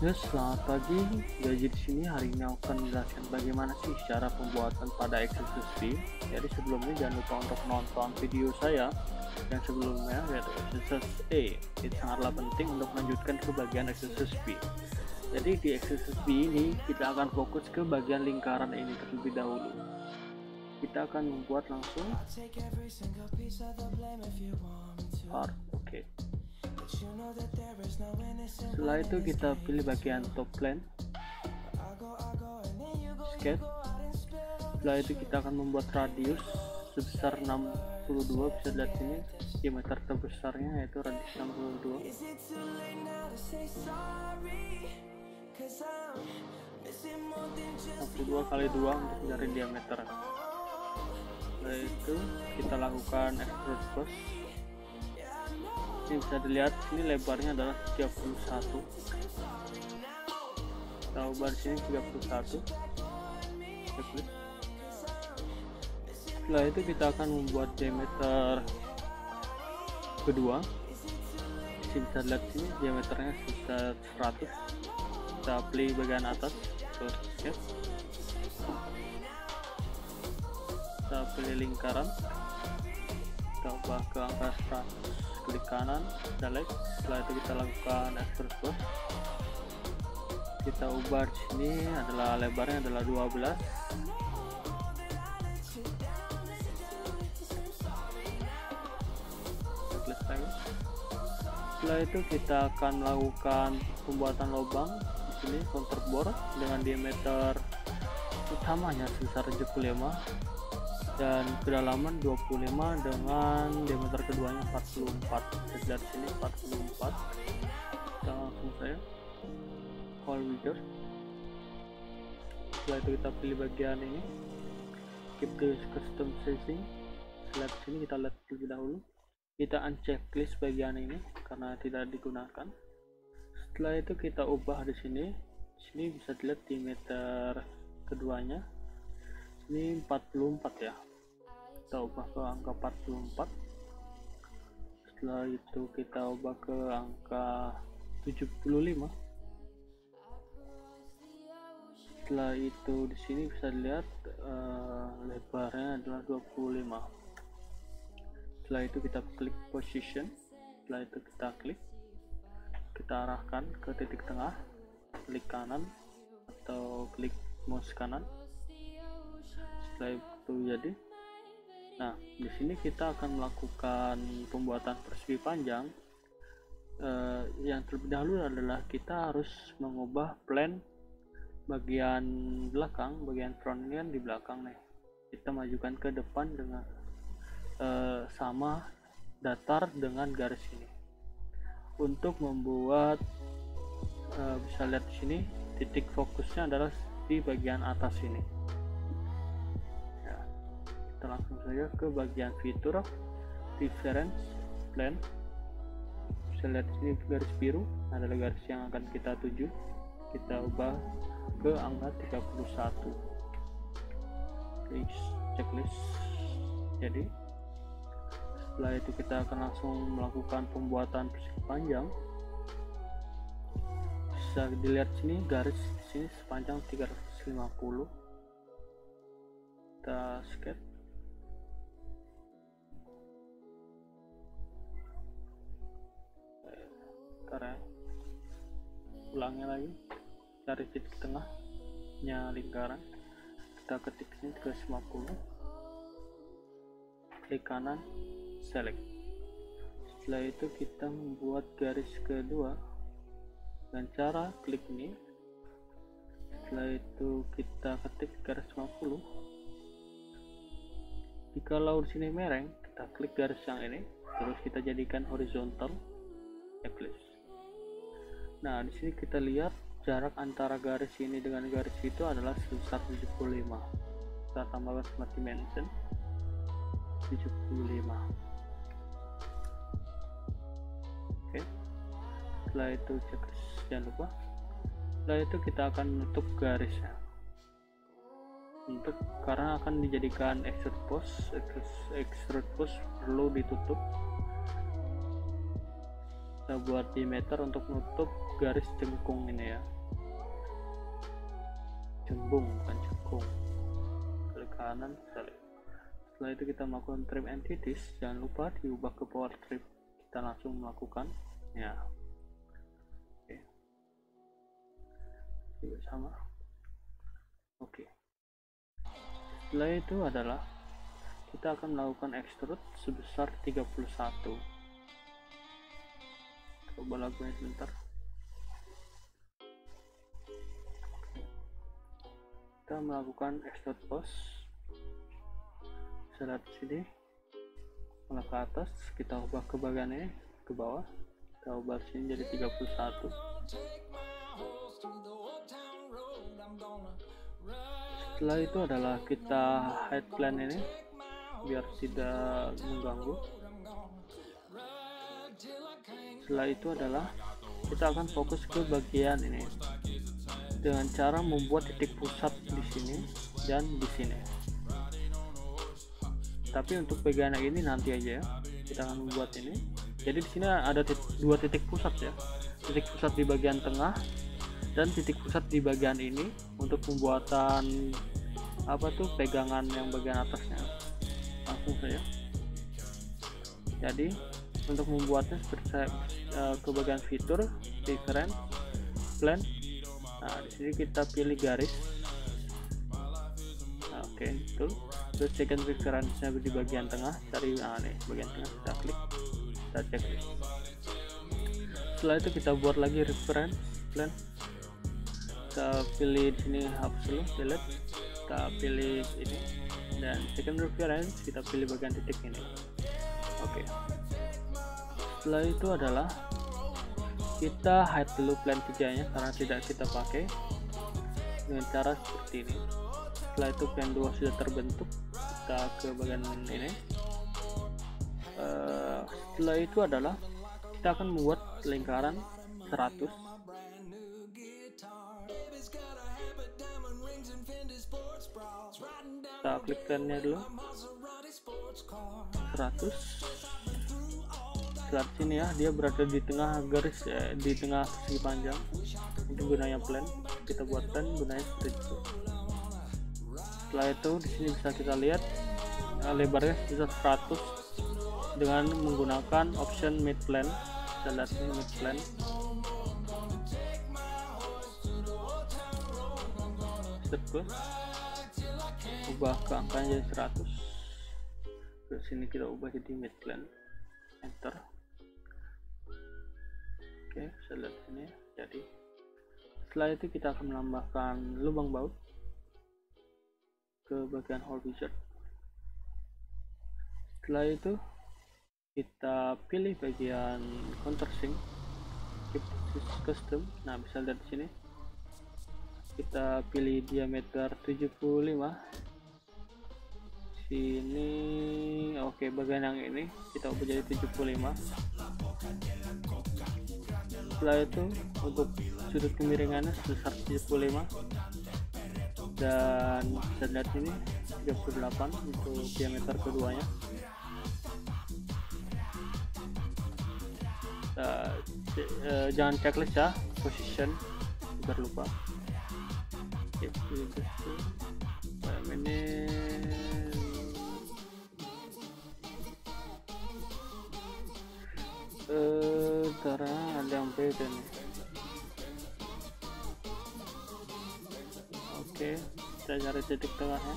Yes, selamat pagi. Jadi di sini hari ini aku akan menjelaskan bagaimana sih cara pembuatan pada XSS Beam. Jadi sebelumnya jangan lupa untuk nonton video saya yang sebelumnya yaitu XSS A. Itu sangatlah penting untuk melanjutkan ke bagian XSS B. Jadi di XSS B ini kita akan fokus ke bagian lingkaran ini terlebih dahulu. Kita akan membuat langsung part. Oke. Setelah itu kita pilih bagian top plane, sketch. Setelah itu kita akan membuat radius sebesar 62, bisa lihat sini diameter terbesarnya yaitu radius 62. 62 kali 2 untuk mencari diameter. Setelah itu kita lakukan extrude boss. Ini bisa dilihat sini lebarnya adalah 31. Kita ubah di sini 31. Setelah itu kita akan membuat diameter kedua. Bisa lihat sini diameternya sebesar 100. Kita pilih bagian atas, terus sketch. Kita pilih lingkaran, kita ubah ke angka 100, klik kanan, select. Setelah itu kita lakukan extrude boss. Kita ubah di sini adalah lebarnya adalah 12. Setelah itu kita akan melakukan pembuatan lubang di sini counterbore dengan diameter utamanya sebesar 75 dan kedalaman 25 dengan diameter keduanya 44. Bisa lihat sini 44. Kita langsung saya call widget. Setelah itu kita pilih bagian ini, keep the custom sizing. Setelah sini kita lihat terlebih dahulu, kita unchecklist bagian ini karena tidak digunakan. Setelah itu kita ubah di sini. Di sini bisa dilihat diameter keduanya. Ini 44 ya. Kita ubah ke angka 44. Setelah itu kita ubah ke angka 75. Setelah itu di sini bisa dilihat lebarnya adalah 25. Setelah itu kita klik position. Setelah itu kita klik, kita arahkan ke titik tengah, klik kanan atau klik mouse kanan. Setelah itu jadi, nah di sini kita akan melakukan pembuatan persegi panjang. Yang terlebih dahulu adalah kita harus mengubah plane bagian belakang, bagian front ini kan di belakang nih, kita majukan ke depan dengan sama datar dengan garis ini. Untuk membuat bisa lihat di sini titik fokusnya adalah di bagian atas ini. Ya, kita langsung saja ke bagian fitur reference plane. Bisa lihat di sini garis biru adalah garis yang akan kita tuju. Kita ubah ke angka 31. Klik checklist. Jadi setelah itu kita akan langsung melakukan pembuatan persegi panjang. Bisa dilihat sini garis di sini sepanjang 350. Kita sketch. Karena ulangnya lagi, cari titik tengahnya lingkaran, kita ketik sini 350, klik kanan, select. Setelah itu kita membuat garis kedua dengan cara klik ini. Setelah itu kita ketik garis 50. Jikalau di sini mereng, kita klik garis yang ini, terus kita jadikan horizontal, checklist. Nah, di sini kita lihat jarak antara garis ini dengan garis itu adalah sebesar 75. Kita tambahkan smart dimension 75. Oke. Setelah itu checklist, jangan lupa. Setelah itu kita akan menutup garisnya. Karena akan dijadikan extrude post perlu ditutup. kita buat diameter untuk menutup garis jengkung ini ya, jembung bukan jengkung, klik kanan klik. Setelah itu kita melakukan trim entities, jangan lupa diubah ke power trim, kita langsung melakukan ya. Oke, juga sama. Oke, setelah itu adalah kita akan melakukan extrude sebesar 31. Coba lagunya sebentar. Kita melakukan extrude pose. Bisa lihat di sini, malah ke atas, kita ubah ke bagiannya ke bawah, kita ubah sini jadi 31. Setelah itu adalah kita hide plane ini biar tidak mengganggu. Setelah itu adalah kita akan fokus ke bagian ini dengan cara membuat titik pusat di sini dan di sini. Tapi untuk bagian ini nanti aja ya, kita akan membuat ini. Jadi di sini ada dua titik pusat ya, titik pusat di bagian tengah dan titik pusat di bagian ini untuk pembuatan apa tuh pegangan yang bagian atasnya. Langsung saja. Jadi untuk membuatnya seperti saya ke bagian fitur, different, plan. Nah di sini kita pilih garis. Nah, oke, betul. Terus second reference-nya di bagian tengah, cari nih bagian tengah, kita klik, kita cek. Setelah itu kita buat lagi reference plan. Kita pilih di sini absolute delete, kita pilih ini, dan second reference kita pilih bagian titik ini. Oke. Setelah itu adalah kita hide dulu plan 3 nya karena tidak kita pakai, dengan cara seperti ini. Setelah itu plan 2 sudah terbentuk, kita ke bagian ini. Setelah itu adalah kita akan membuat lingkaran 100. Kita klik plannya dulu 100. Setelah sini ya, dia berada di tengah garis ya, di tengah segi panjang. Itu gunanya plan, kita buat plan gunanya seperti itu. Setelah itu di sini bisa kita lihat lebarnya bisa 100 dengan menggunakan option mid plan. Kita lihat ini mid plan. Terus ubah ke angkanya jadi 100. Ke sini kita ubah jadi mid plan. Enter. Oke, bisa lihat sini. Jadi setelah itu kita akan menambahkan lubang baut ke bagian hole wizard. Setelah itu kita pilih bagian countersink, keep custom. Nah bisa lihat di sini kita pilih diameter 75 sini. Oke, bagian yang ini kita ubah jadi 75. Setelah itu untuk sudut kemiringannya sebesar 75 dan bisa lihat ini 38 untuk diameter keduanya. Jangan checklist ya, position biar lupa. Ini cara ada yang beda nih. Oke, kita cari titik tengahnya.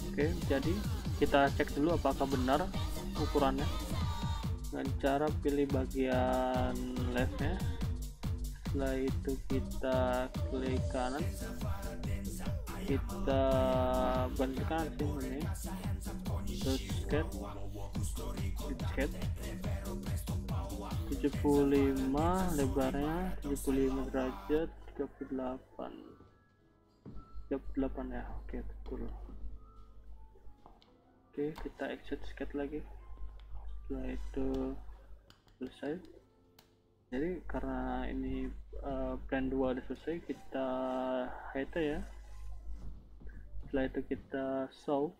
Oke, jadi kita cek dulu apakah benar ukurannya dengan cara pilih bagian leftnya. Setelah itu kita klik kanan, kita bandingkan sini, terus sketch 75, lebarnya 75 derajat, 38 ya. Oke, betul. Oke, kita exit sketch lagi. Setelah itu selesai. Jadi karena ini plan 2 udah selesai, kita hide ya. Setelah itu kita show.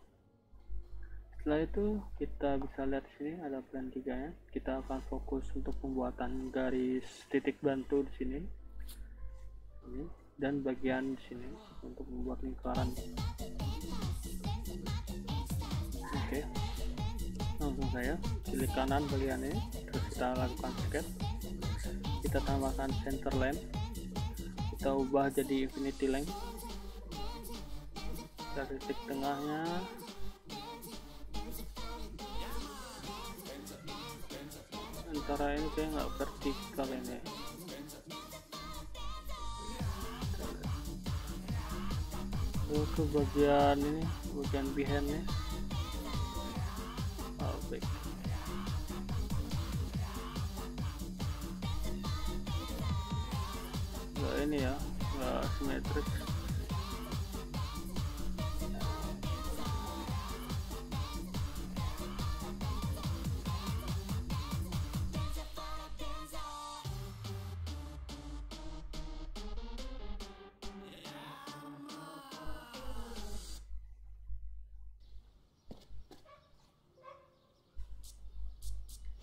Setelah itu kita bisa lihat sini ada plan 3 nya. Kita akan fokus untuk pembuatan garis titik bantu di sini. Ini dan bagian di sini untuk membuat lingkaran. Oke. Langsung saya klik kanan bagian ini, terus kita lakukan sketch. Kita tambahkan center length. Kita ubah jadi infinity length. Dari titik tengahnya antara ini kayak nggak vertikal ini. Terus ke bagian ini, bagian behind nya. Baik. Nggak ini ya, nggak simetris.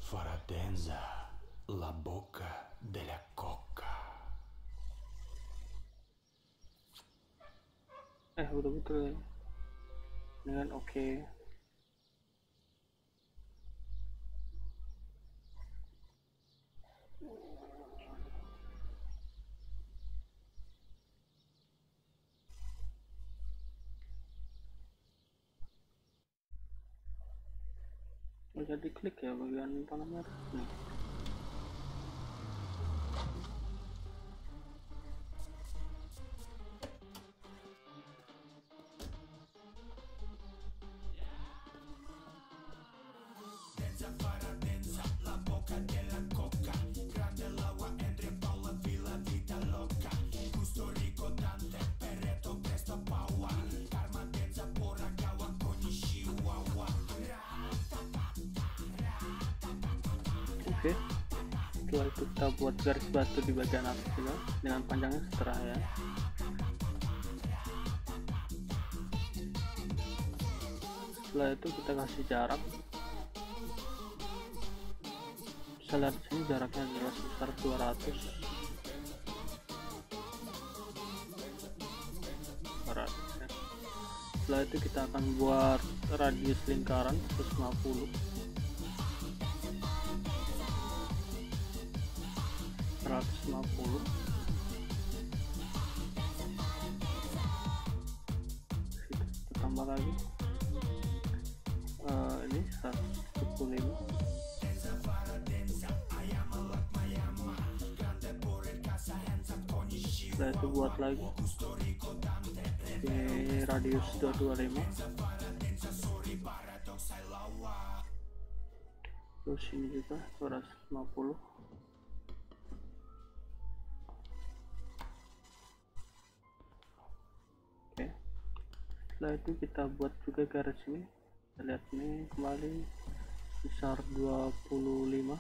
Faradenza, la bocca della coca. Betul-betul dengan oke. Bisa diklik ya bagian panah merah nih. Oke, setelah itu kita buat garis batu di bagian atas juga dengan panjangnya setengah ya. Setelah itu kita kasih jarak. Bisa lihat sini jaraknya adalah sekitar 200 ya. Setelah itu kita akan buat radius lingkaran 150. Kita tambah lagi ini 175. Setelah itu buat lagi ini radius 225, terus ini juga 250. Oke, setelah itu kita buat juga garis ini. Kita lihat ini kembali besar 25.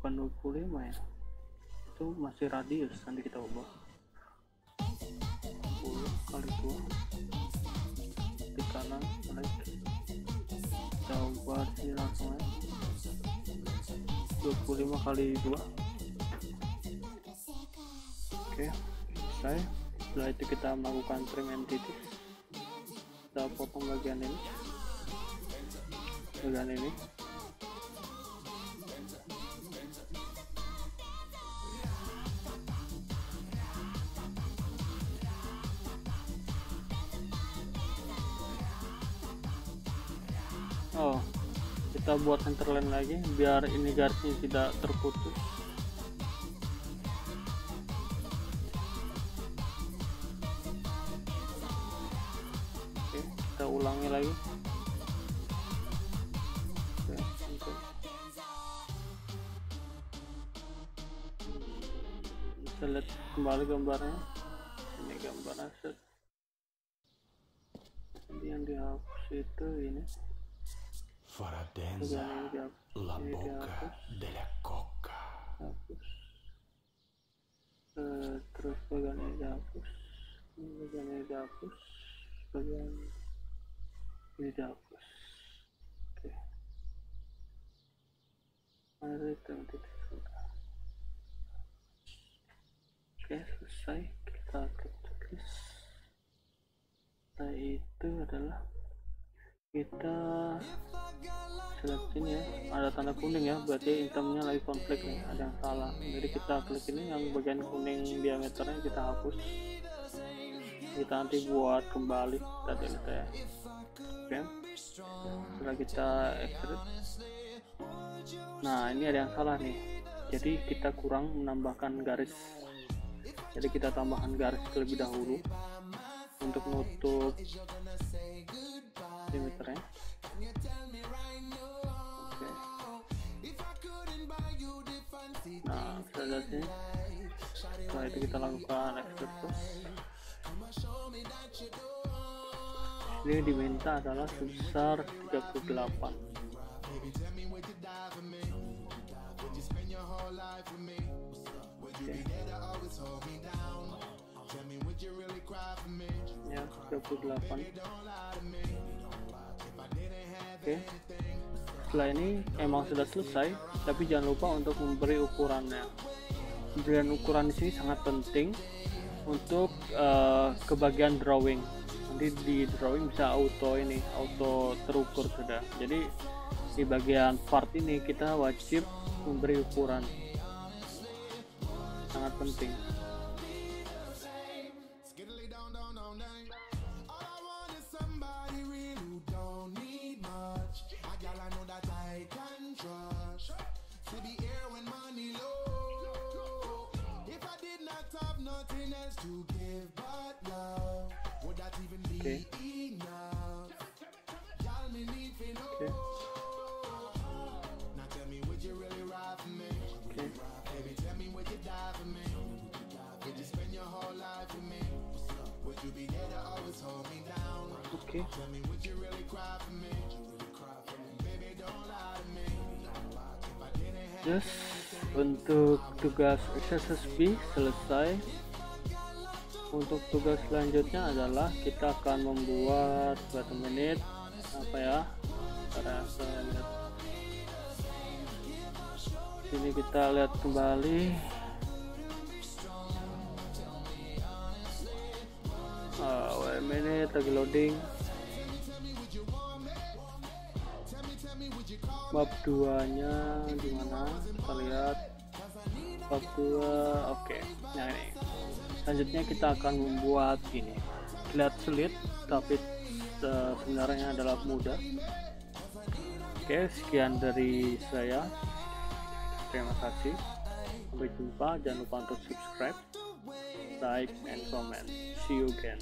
Bukan 25 ya, itu masih radius, nanti kita ubah 10 kali 2 di kanan balik, kita ubah di langsung ya 25 kali 2. Oke, selesai. Setelah itu kita melakukan trim entities. Kita potong bagian ini, oh, kita buat centerline lagi biar ini garisnya tidak terputus. Oke, kita ulangi lagi. Oke, bisa lihat kembali gambarnya. Ini gambar aset. Jadi yang dihapus itu ini. Faradenza, la bocca della cocca. Hapus. Terus bagian ini dihapus, bagian ini dihapus, bagian ini dihapus. Oke, mari titik sudah. Oke, selesai. Kita klik checklist. Nah, itu adalah kita select ini ya, ada tanda kuning ya, berarti itemnya lagi konflik nih, ada yang salah. Jadi kita klik ini, yang bagian kuning diameternya kita hapus, kita nanti buat kembali tadi ya. Oke, setelah kita extrude, nah ini ada yang salah nih, jadi kita kurang menambahkan garis, jadi kita tambahkan garis terlebih dahulu untuk nutup diameternya. Oke. Nah, setelah sini, setelah itu kita lakukan extrude. Ini diminta adalah sebesar 38. Oke. Ya, 38. Oke. Setelah ini emang sudah selesai, tapi jangan lupa untuk memberi ukurannya. Pemberian ukuran di sini sangat penting untuk ke bagian drawing. Nanti di drawing bisa auto terukur sudah. Jadi di bagian part ini kita wajib memberi ukuran, sangat penting. Oke. Oke. Oke. Yes, untuk tugas SSB selesai. Untuk tugas selanjutnya adalah kita akan membuat berapa menit apa ya, karena saya lihat sini, kita lihat kembali. Wait a minute, lagi loading. Bab 2 nya gimana, kita lihat bab 2. Oke, nah ini selanjutnya kita akan membuat ini, lihat sulit tapi sebenarnya adalah mudah. Oke, sekian dari saya, terima kasih, sampai jumpa. Jangan lupa untuk subscribe, like, and comment. See you again.